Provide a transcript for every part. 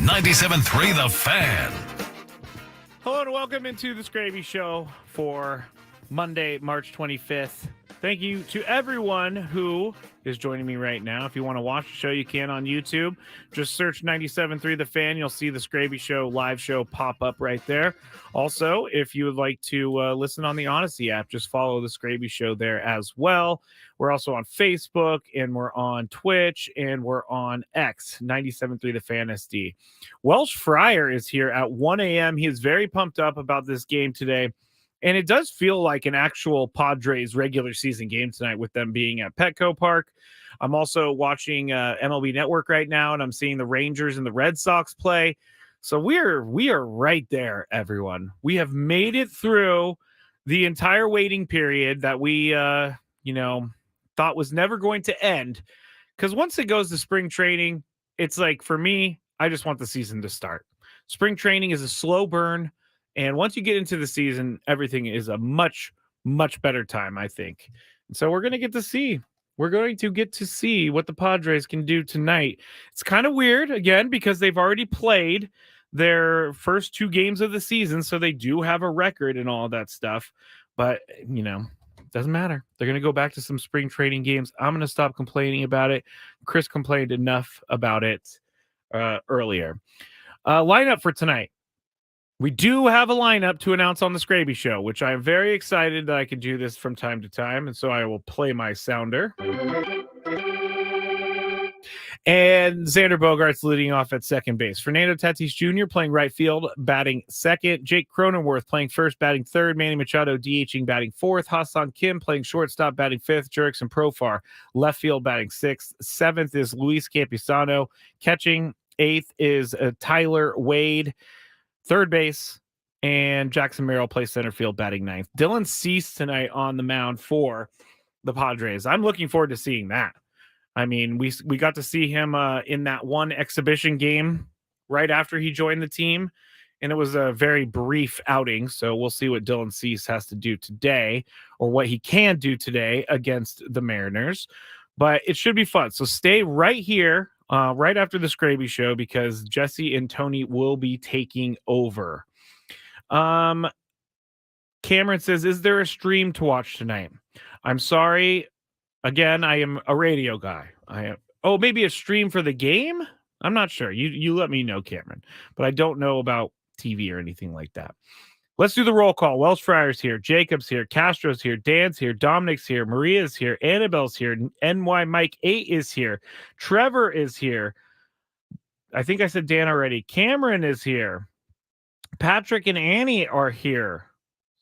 97.3 The Fan. Hello and welcome into the Skraby Show for Monday, March 25th. Thank you to everyone who is joining me right now. If you want to watch the show, you can on YouTube. Just search 97.3 The Fan. You'll see the Skraby Show live show pop up right there. Also, if you would like to listen on the Odyssey app, just follow the Skraby Show there as well. We're also on Facebook, and we're on Twitch, and we're on X, 97.3 The Fan SD. Welsh Fryer is here at 1 a.m. He is very pumped up about this game today. And it does feel like an actual Padres regular season game tonight with them being at Petco Park. I'm also watching MLB Network right now, and I'm seeing the Rangers and the Red Sox play. So we are right there, everyone. We have made it through the entire waiting period that we, thought was never going to end. Because once it goes to spring training, it's like, for me, I just want the season to start. Spring training is a slow burn. And once you get into the season, everything is a much, much better time, I think. And so we're going to get to see. We're going to get to see what the Padres can do tonight. It's kind of weird, again, because they've already played their first two games of the season, so they do have a record and all that stuff. But, it doesn't matter. They're going to go back to some spring training games. I'm going to stop complaining about it. Chris complained enough about it earlier. Lineup for tonight. We do have a lineup to announce on the Skraby Show, which I'm very excited that I can do this from time to time. And so I will play my sounder. And Xander Bogaerts leading off at second base. Fernando Tatis Jr. playing right field, batting second. Jake Cronenworth playing first, batting third. Manny Machado DHing, batting fourth. Ha-Seong Kim playing shortstop, batting fifth. Jurickson Profar left field, batting sixth. Seventh is Luis Campusano. Catching eighth is Tyler Wade. Third base, and Jackson Merrill plays center field, batting ninth. Dylan Cease tonight on the mound for the Padres. I'm looking forward to seeing that. I mean, we got to see him in that one exhibition game right after he joined the team, and it was a very brief outing. So we'll see what Dylan Cease has to do today, or what he can do today against the Mariners. But it should be fun. So stay right here. Right after the Skraby Show, because Jesse and Tony will be taking over. Cameron says, is there a stream to watch tonight? I'm sorry. Again, I am a radio guy. Maybe a stream for the game? I'm not sure. You let me know, Cameron. But I don't know about TV or anything like that. Let's do the roll call. Welsh Fryer's here. Jacob's here. Castro's here. Dan's here. Dominic's here. Maria's here. Annabelle's here. NY Mike 8 is here. Trevor is here. I think I said Dan already. Cameron is here. Patrick and Annie are here.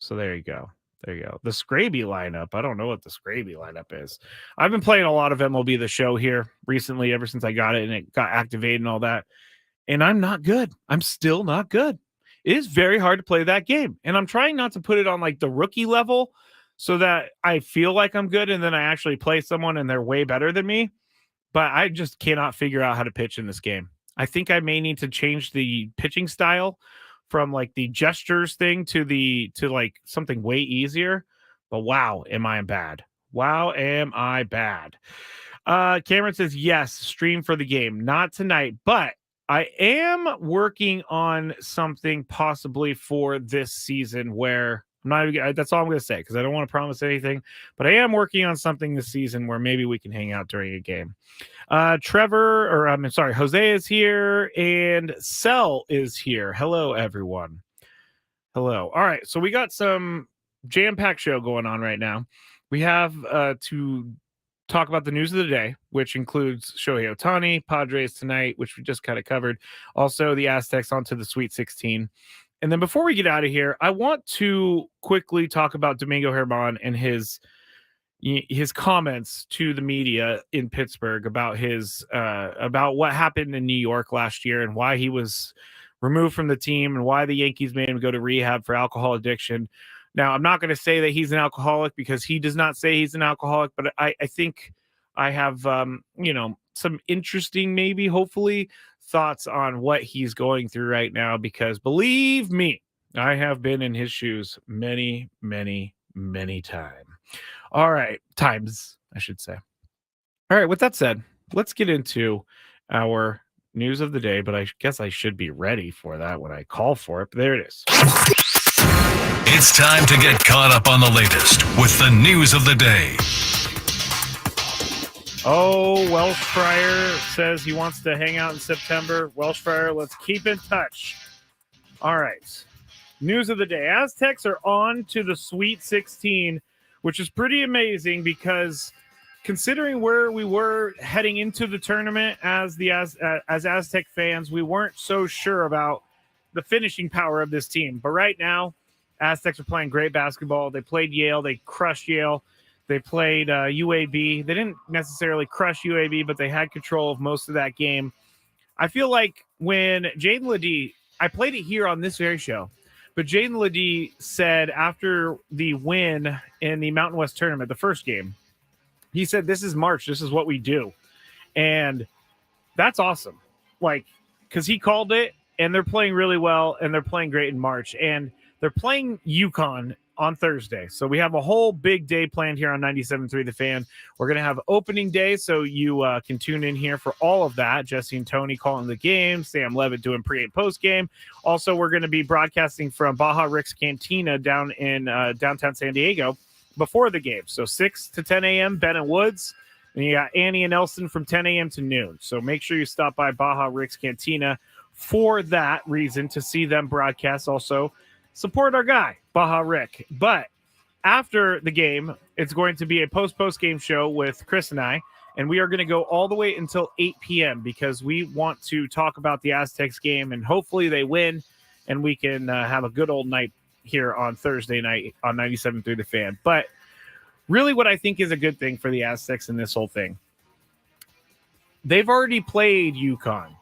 So there you go. There you go. The Skraby lineup. I don't know what the Skraby lineup is. I've been playing a lot of MLB The Show here recently, ever since I got it and it got activated and all that. And I'm not good. I'm still not good. It is very hard to play that game. And I'm trying not to put it on like the rookie level so that I feel like I'm good and then I actually play someone and they're way better than me. But I just cannot figure out how to pitch in this game. I think I may need to change the pitching style from like the gestures thing to like something way easier. But wow, am I bad. Wow, am I bad. Cameron says, yes, stream for the game. Not tonight, but I am working on something possibly for this season where that's all I'm going to say, because I don't want to promise anything, but I am working on something this season where maybe we can hang out during a game. Jose is here and Cell is here. Hello, everyone. Hello. All right. So we got some jam-packed show going on right now. We have to talk about the news of the day, which includes Shohei Ohtani, Padres tonight, which we just kind of covered. Also, the Aztecs onto the Sweet 16. And then before we get out of here, I want to quickly talk about Domingo Germán and his comments to the media in Pittsburgh about about what happened in New York last year and why he was removed from the team and why the Yankees made him go to rehab for alcohol addiction. Now, I'm not going to say that he's an alcoholic because he does not say he's an alcoholic, but I think I have, some interesting, maybe, hopefully, thoughts on what he's going through right now, because believe me, I have been in his shoes many, many, many times. All right. Times, I should say. All right. With that said, let's get into our news of the day, but I guess I should be ready for that when I call for it. But there it is. It's time to get caught up on the latest with the news of the day. Oh, Welsh Fryer says he wants to hang out in September. Welsh Fryer, let's keep in touch. All right. News of the day. Aztecs are on to the Sweet 16, which is pretty amazing because considering where we were heading into the tournament as Aztec fans, we weren't so sure about the finishing power of this team. But right now, Aztecs are playing great basketball. They played Yale. They crushed Yale. They played UAB. They didn't necessarily crush UAB, but they had control of most of that game. I feel like when Jaden Ledee, I played it here on this very show, but Jaden Ledee said after the win in the Mountain West tournament, the first game, he said, "This is March. This is what we do." And that's awesome. Like, because he called it, and they're playing really well, and they're playing great in March. And they're playing UConn on Thursday. So we have a whole big day planned here on 97.3 The Fan. We're going to have opening day, so you can tune in here for all of that. Jesse and Tony calling the game, Sam Levitt doing pre- and post-game. Also, we're going to be broadcasting from Baja Rick's Cantina down in downtown San Diego before the game. So 6 to 10 a.m., Ben and Woods. And you got Annie and Nelson from 10 a.m. to noon. So make sure you stop by Baja Rick's Cantina for that reason, to see them broadcast. Also, support our guy, Baja Rick. But after the game, it's going to be a post-game show with Chris and I, and we are going to go all the way until 8 p.m. because we want to talk about the Aztecs game, and hopefully they win, and we can have a good old night here on Thursday night on 97.3 The Fan. But really what I think is a good thing for the Aztecs in this whole thing, they've already played UConn.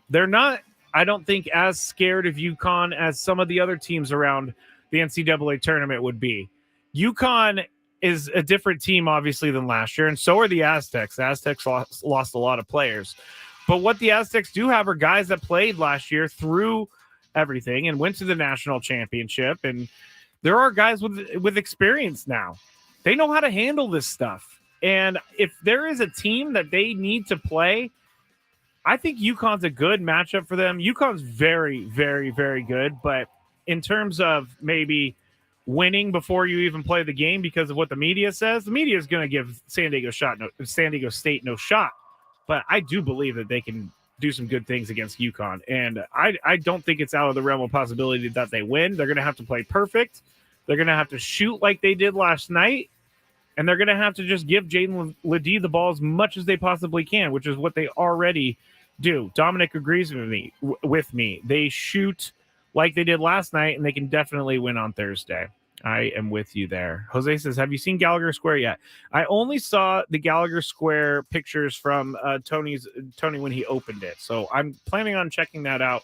They're not, I don't think, as scared of UConn as some of the other teams around the NCAA tournament would be. UConn is a different team, obviously, than last year, and so are the Aztecs. The Aztecs lost a lot of players. But what the Aztecs do have are guys that played last year through everything and went to the national championship, and there are guys with experience now. They know how to handle this stuff. And if there is a team that they need to play, I think UConn's a good matchup for them. UConn's very, very, very good. But in terms of maybe winning before you even play the game because of what the media says, the media is going to give San Diego State no shot. But I do believe that they can do some good things against UConn. And I don't think it's out of the realm of possibility that they win. They're going to have to play perfect. They're going to have to shoot like they did last night. And they're going to have to just give Jaden Ledee the ball as much as they possibly can, which is what they already do. Dominic agrees with me. They shoot like they did last night, and they can definitely win on Thursday. I am with you there. Jose says, have you seen Gallagher Square yet? I only saw the Gallagher Square pictures from Tony when he opened it. So I'm planning on checking that out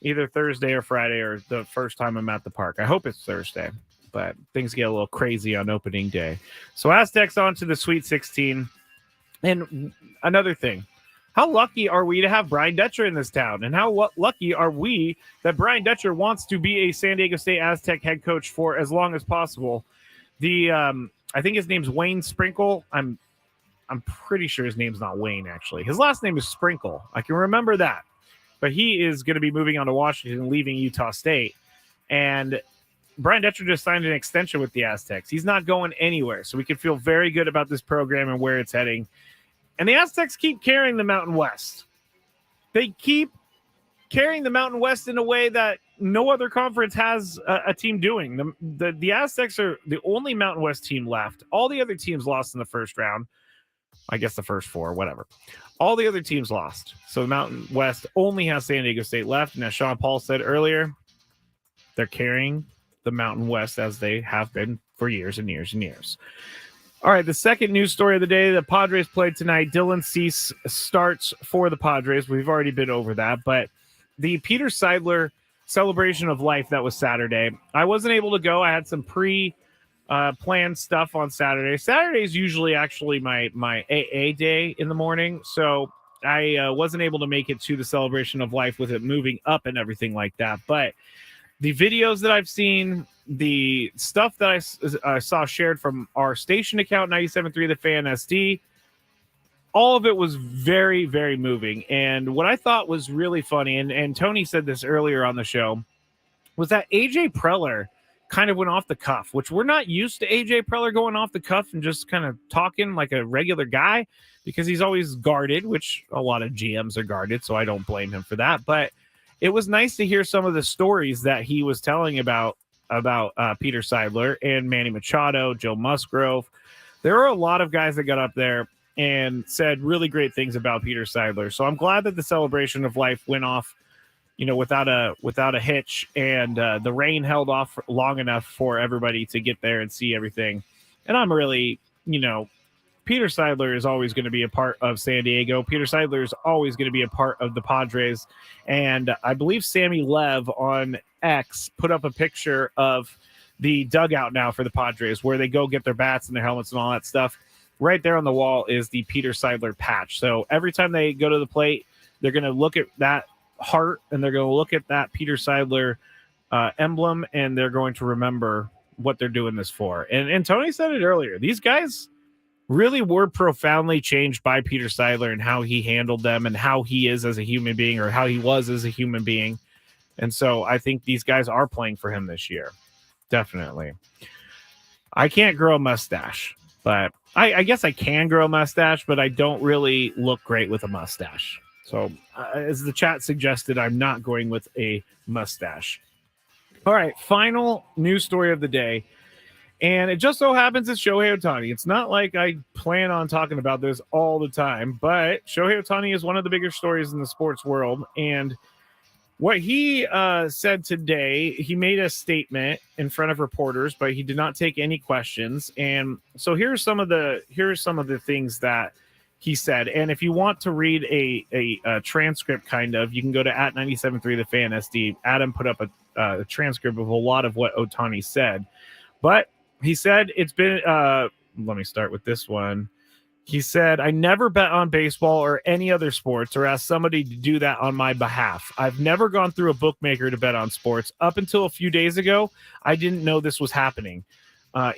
either Thursday or Friday, or the first time I'm at the park. I hope it's Thursday, but things get a little crazy on opening day. So Aztecs on to the Sweet 16. And another thing, how lucky are we to have Brian Dutcher in this town? And how lucky are we that Brian Dutcher wants to be a San Diego State Aztec head coach for as long as possible? I think his name's Wayne Sprinkle. I'm pretty sure his name's not Wayne, actually. His last name is Sprinkle. I can remember that. But he is going to be moving on to Washington, leaving Utah State. And Brian Dutcher just signed an extension with the Aztecs. He's not going anywhere. So we can feel very good about this program and where it's heading. And the Aztecs keep carrying the Mountain West. They keep carrying the Mountain West in a way that no other conference has a team doing. The Aztecs are the only Mountain West team left. All the other teams lost in the first round. I guess the first four, whatever. All the other teams lost. So the Mountain West only has San Diego State left. And as Sean Paul said earlier, they're carrying the Mountain West as they have been for years and years and years. All right, the second news story of the day, the Padres played tonight. Dylan Cease starts for the Padres. We've already been over that, but the Peter Seidler celebration of life that was Saturday, I wasn't able to go. I had some planned stuff on Saturday. Saturday is usually actually my AA day in the morning, so I wasn't able to make it to the celebration of life with it moving up and everything like that, but the videos that I've seen, the stuff that I saw shared from our station account, 97.3 The Fan SD, all of it was very, very moving. And what I thought was really funny, and Tony said this earlier on the show, was that AJ Preller kind of went off the cuff, which we're not used to AJ Preller going off the cuff and just kind of talking like a regular guy, because he's always guarded, which a lot of GMs are guarded, so I don't blame him for that. But it was nice to hear some of the stories that he was telling about Peter Seidler and Manny Machado, Joe Musgrove. There are a lot of guys that got up there and said really great things about Peter Seidler. So I'm glad that the celebration of life went off, without a hitch, and the rain held off long enough for everybody to get there and see everything. And I'm really, Peter Seidler is always going to be a part of San Diego. Peter Seidler is always going to be a part of the Padres. And I believe Sammy Lev on X put up a picture of the dugout now for the Padres, where they go get their bats and their helmets and all that stuff. Right there on the wall is the Peter Seidler patch. So every time they go to the plate, they're going to look at that heart and they're going to look at that Peter Seidler emblem, and they're going to remember what they're doing this for. And Tony said it earlier. These guys really were profoundly changed by Peter Seidler and how he handled them and how he is as a human being, or how he was as a human being. And so I think these guys are playing for him this year. Definitely. I can't grow a mustache, but I guess I can grow a mustache, but I don't really look great with a mustache. So as the chat suggested, I'm not going with a mustache. All right, final news story of the day. And it just so happens it's Shohei Ohtani. It's not like I plan on talking about this all the time, but Shohei Ohtani is one of the bigger stories in the sports world. And what he said today, he made a statement in front of reporters, but he did not take any questions. And so here's some of the things that he said. And if you want to read a transcript, you can go to @97.3 The Fan SD. Adam put up a transcript of a lot of what Ohtani said. But he said it's been, let me start with this one. He said, I never bet on baseball or any other sports or ask somebody to do that on my behalf. I've never gone through a bookmaker to bet on sports. Up until a few days ago, I didn't know this was happening.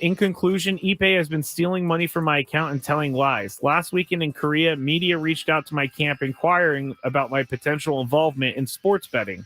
In conclusion, Ippei has been stealing money from my account and telling lies. Last weekend in Korea, media reached out to my camp inquiring about my potential involvement in sports betting.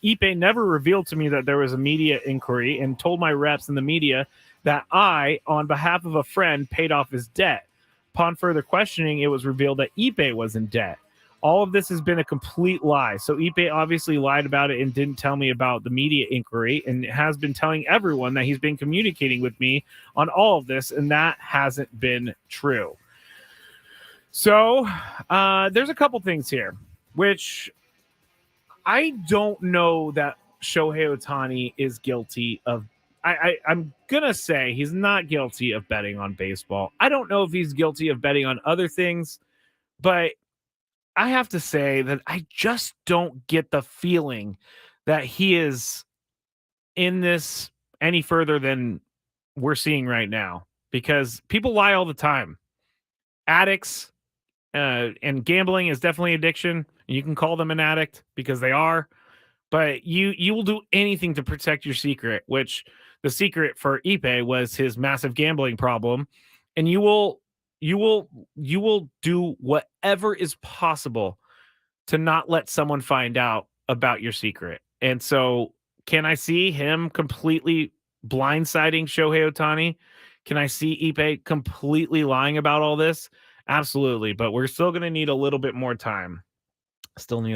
Ippei never revealed to me that there was a media inquiry and told my reps in the media that I, on behalf of a friend, paid off his debt. Upon further questioning, it was revealed that Ippei was in debt. All of this has been a complete lie. So Ippei obviously lied about it and didn't tell me about the media inquiry, and has been telling everyone that he's been communicating with me on all of this, and that hasn't been true. So there's a couple things here, which I don't know that Shohei Ohtani is guilty of. I'm going to say he's not guilty of betting on baseball. I don't know if he's guilty of betting on other things, but I have to say that I just don't get the feeling that he is in this any further than we're seeing right now, because people lie all the time. Addicts and gambling is definitely addiction. You can call them an addict because they are, but you will do anything to protect your secret, which the secret for Ippei was his massive gambling problem. And you will do whatever is possible to not let someone find out about your secret. And so can I see him completely blindsiding Shohei Ohtani? Can I see Ippei completely lying about all this? Absolutely. But we're still going to need a little bit more time. Jorge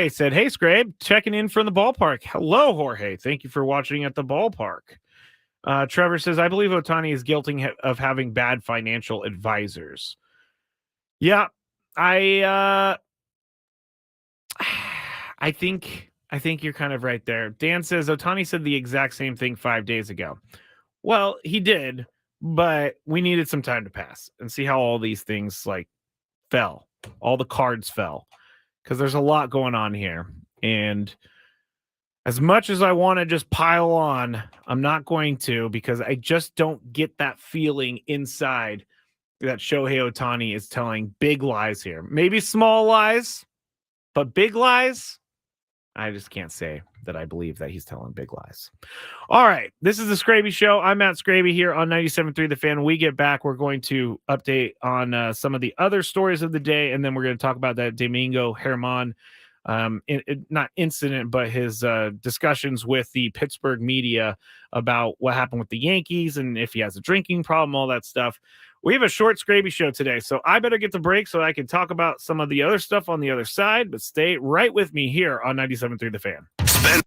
said, hey, Skrabe, checking in from the ballpark. Hello, Jorge. Thank you for watching at the ballpark. Trevor says, I believe Ohtani is guilty of having bad financial advisors. Yeah, I think you're kind of right there. Dan says, Ohtani said the exact same thing 5 days ago. Well, he did, but we needed some time to pass and see how all these things fell. All the cards fell, because there's a lot going on here. And as much as I want to just pile on, I'm not going to, because I just don't get that feeling inside that Shohei Ohtani is telling big lies here. Maybe small lies, but big lies, I just can't say that I believe that he's telling big lies. All right. This is the Skraby Show. I'm Matt Skraby here on 97.3 The Fan. When we get back, we're going to update on some of the other stories of the day, and then we're going to talk about that Domingo Herman, not incident, but his discussions with the Pittsburgh media about what happened with the Yankees and if he has a drinking problem, all that stuff. We have a short Skraby Show today, so I better get the break so I can talk about some of the other stuff on the other side, but stay right with me here on 97.3 The Fan. Spend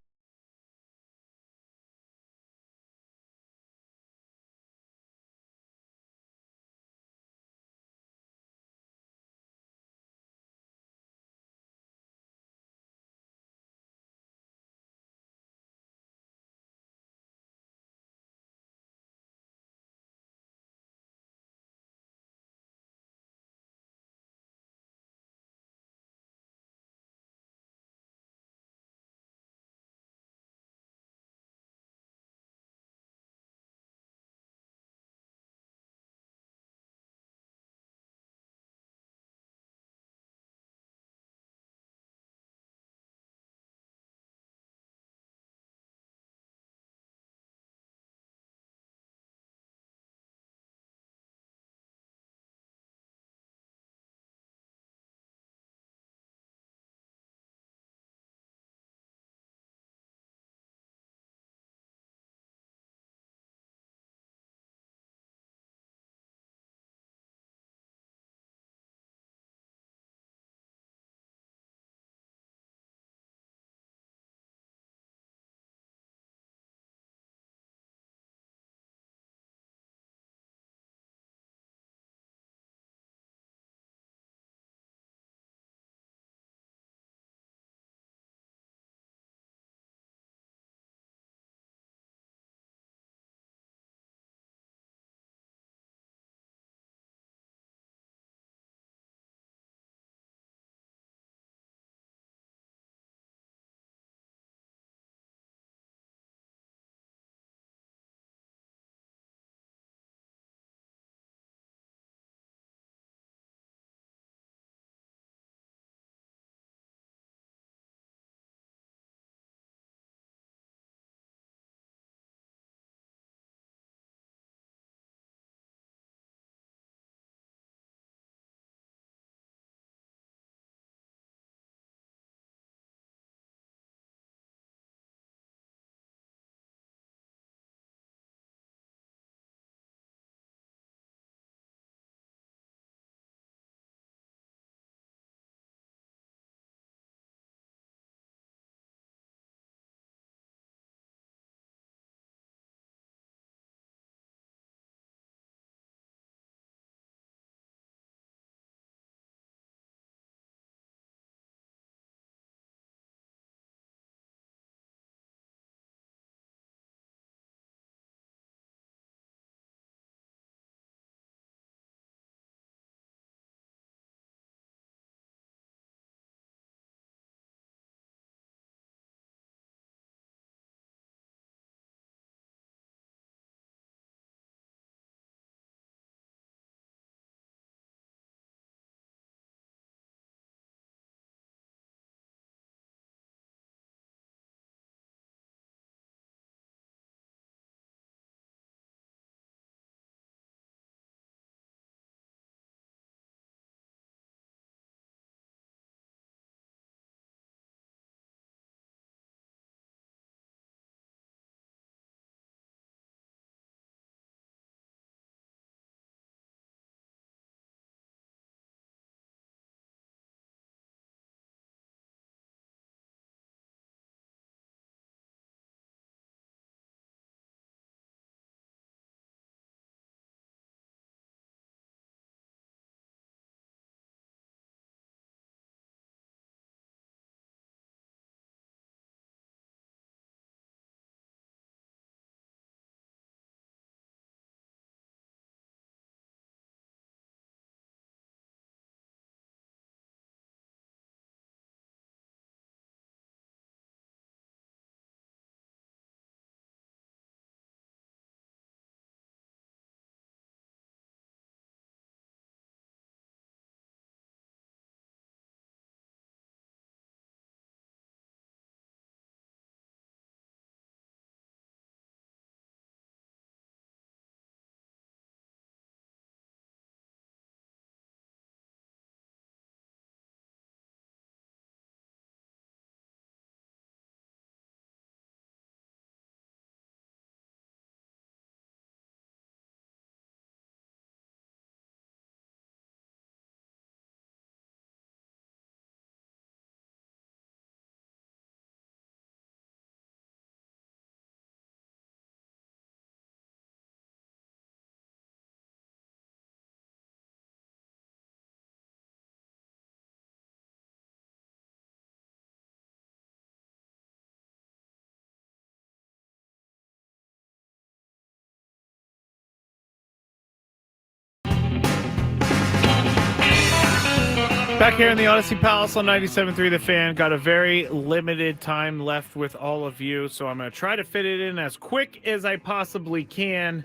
Back here in the Odyssey Palace on 97.3 The Fan. Got a very limited time left with all of you, so I'm going to try to fit it in as quick as I possibly can.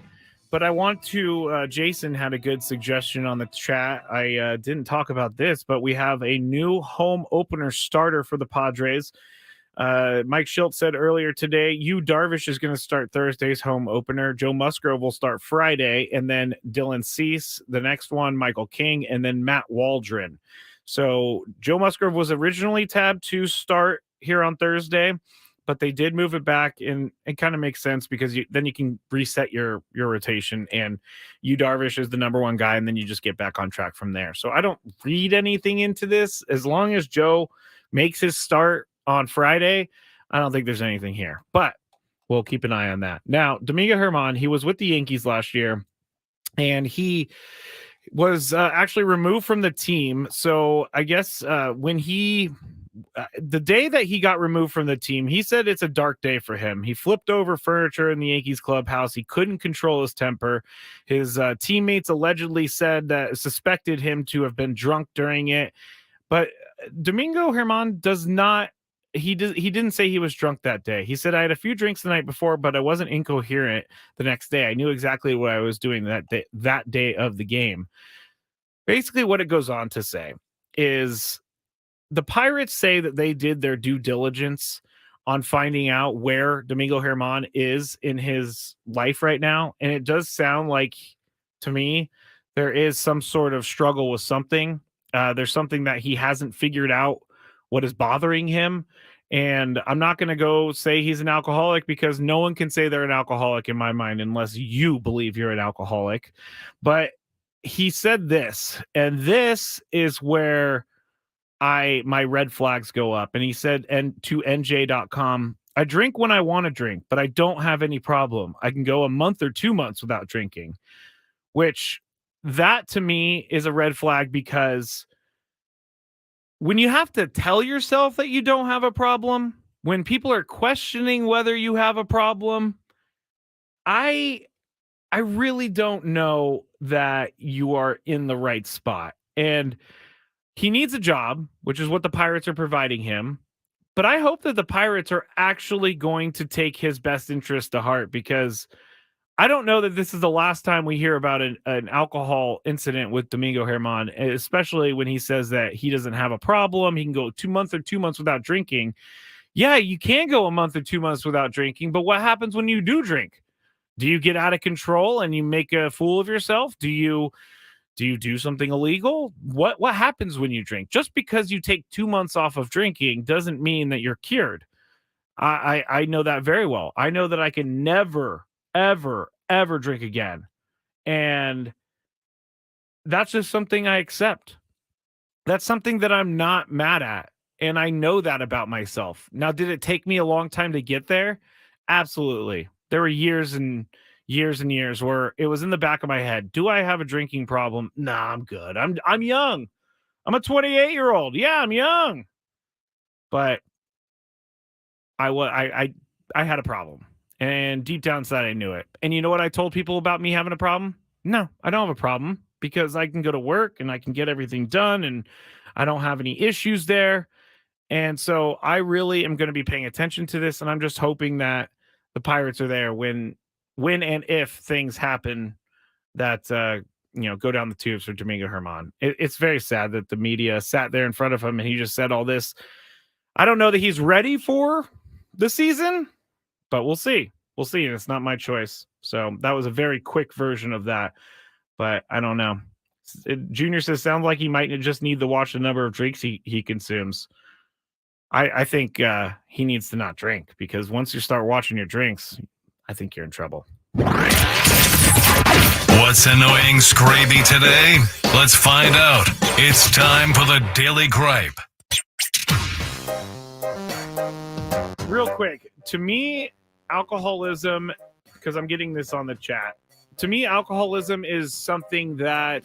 But I want to, Jason had a good suggestion on the chat. I didn't talk about this, but we have a new home opener starter for the Padres. Mike Schilt said earlier today, Darvish is going to start Thursday's home opener. Joe Musgrove will start Friday, and then Dylan Cease, the next one, Michael King, and then Matt Waldron. So Joe Musgrove was originally tabbed to start here on Thursday, but they did move it back, and it kind of makes sense because then you can reset your rotation, and Darvish is the number one guy, and then you just get back on track from there. So I don't read anything into this. As long as Joe makes his start on Friday, I don't think there's anything here, but we'll keep an eye on that. Now, Domingo Germán, he was with the Yankees last year, and he was actually removed from the team. So I guess when the day that he got removed from the team, he said it's a dark day for him. He flipped over furniture in the Yankees clubhouse. He couldn't control his temper. His teammates allegedly suspected him to have been drunk during it. But Domingo Germán does not. He didn't say he was drunk that day. He said, I had a few drinks the night before, but I wasn't incoherent the next day. I knew exactly what I was doing that day of the game. Basically, what it goes on to say is the Pirates say that they did their due diligence on finding out where Domingo Germán is in his life right now. And it does sound like, to me, there is some sort of struggle with something. There's something that he hasn't figured out what is bothering him. And I'm not going to go say he's an alcoholic, because no one can say they're an alcoholic in my mind unless you believe you're an alcoholic. But he said this, and this is where my red flags go up. And he said, and to NJ.com, I drink when I want to drink, but I don't have any problem. I can go a month or 2 months without drinking, which that to me is a red flag, because when you have to tell yourself that you don't have a problem, when people are questioning whether you have a problem, I really don't know that you are in the right spot. And he needs a job, which is what the Pirates are providing him. But I hope that the Pirates are actually going to take his best interest to heart, because I don't know that this is the last time we hear about an alcohol incident with Domingo Germán, especially when he says that he doesn't have a problem. He can go 2 months or 2 months without drinking. Yeah, you can go a month or 2 months without drinking, but what happens when you do drink? Do you get out of control and you make a fool of yourself? Do you do something illegal? What happens when you drink? Just because you take 2 months off of drinking doesn't mean that you're cured. I know that very well. I know that I can never, ever drink again. And that's just something I accept. That's something that I'm not mad at. And I know that about myself. Now, did it take me a long time to get there? Absolutely. There were years and years and years where it was in the back of my head. Do I have a drinking problem? Nah, I'm good. I'm young. I'm a 28-year-old. Yeah, I'm young. But I had a problem. And deep down inside, I knew it. And you know what I told people about me having a problem? No, I don't have a problem, because I can go to work and I can get everything done, and I don't have any issues there. And so I really am going to be paying attention to this. And I'm just hoping that the Pirates are there when and if things happen that, go down the tubes for Domingo Germán. It's very sad that the media sat there in front of him and he just said all this. I don't know that he's ready for the season, but we'll see. We'll see. And it's not my choice. So that was a very quick version of that. But I don't know. Junior says, sounds like he might just need to watch the number of drinks he consumes. I think he needs to not drink, because once you start watching your drinks, I think you're in trouble. What's annoying Skraby today? Let's find out. It's time for the Daily Gripe. Real quick, to me, alcoholism, because I'm getting this on the chat, to me, alcoholism is something that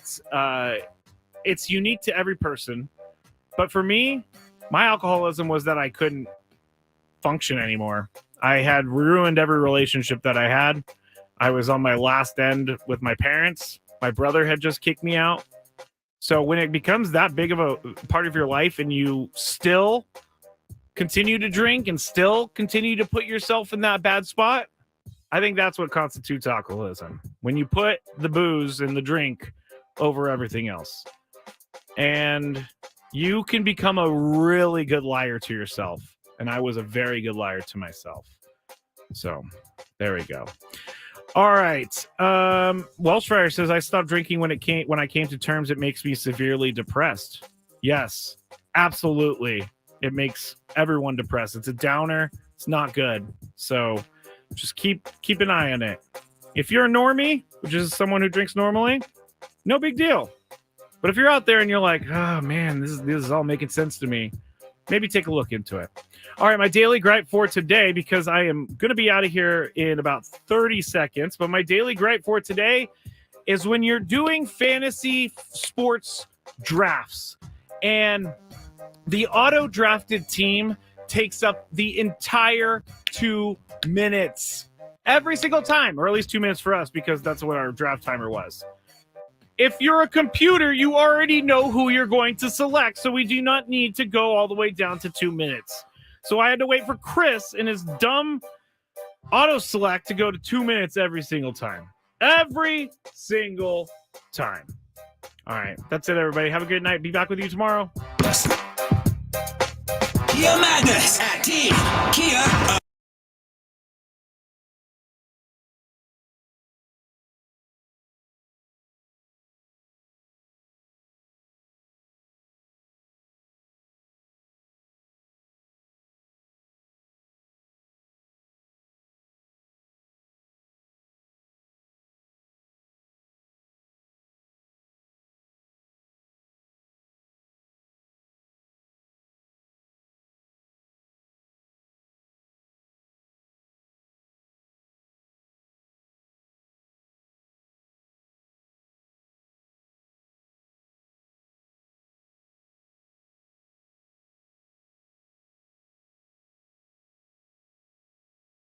it's unique to every person. But for me, my alcoholism was that I couldn't function anymore. I had ruined every relationship that I had. I was on my last end with my parents. My brother had just kicked me out. So when it becomes that big of a part of your life and you still continue to drink and still continue to put yourself in that bad spot, I think that's what constitutes alcoholism. When you put the booze and the drink over everything else. And you can become a really good liar to yourself. And I was a very good liar to myself. So there we go. All right. Welsh Fryer says, I stopped drinking when I came to terms. It makes me severely depressed. Yes, absolutely. It makes everyone depressed. It's a downer. It's not good. So just keep an eye on it. If you're a normie, which is someone who drinks normally, no big deal. But if you're out there and you're like, oh man, this is all making sense to me, maybe take a look into it. All right, my daily gripe for today, because I am going to be out of here in about 30 seconds, but my daily gripe for today is when you're doing fantasy sports drafts and the auto-drafted team takes up the entire 2 minutes every single time, or at least 2 minutes for us, because that's what our draft timer was. If you're a computer, you already know who you're going to select, so we do not need to go all the way down to 2 minutes. So I had to wait for Chris and his dumb auto-select to go to 2 minutes every single time. Every single time. All right, that's it, everybody. Have a good night. Be back with you tomorrow. Kia Madness at Team Kia.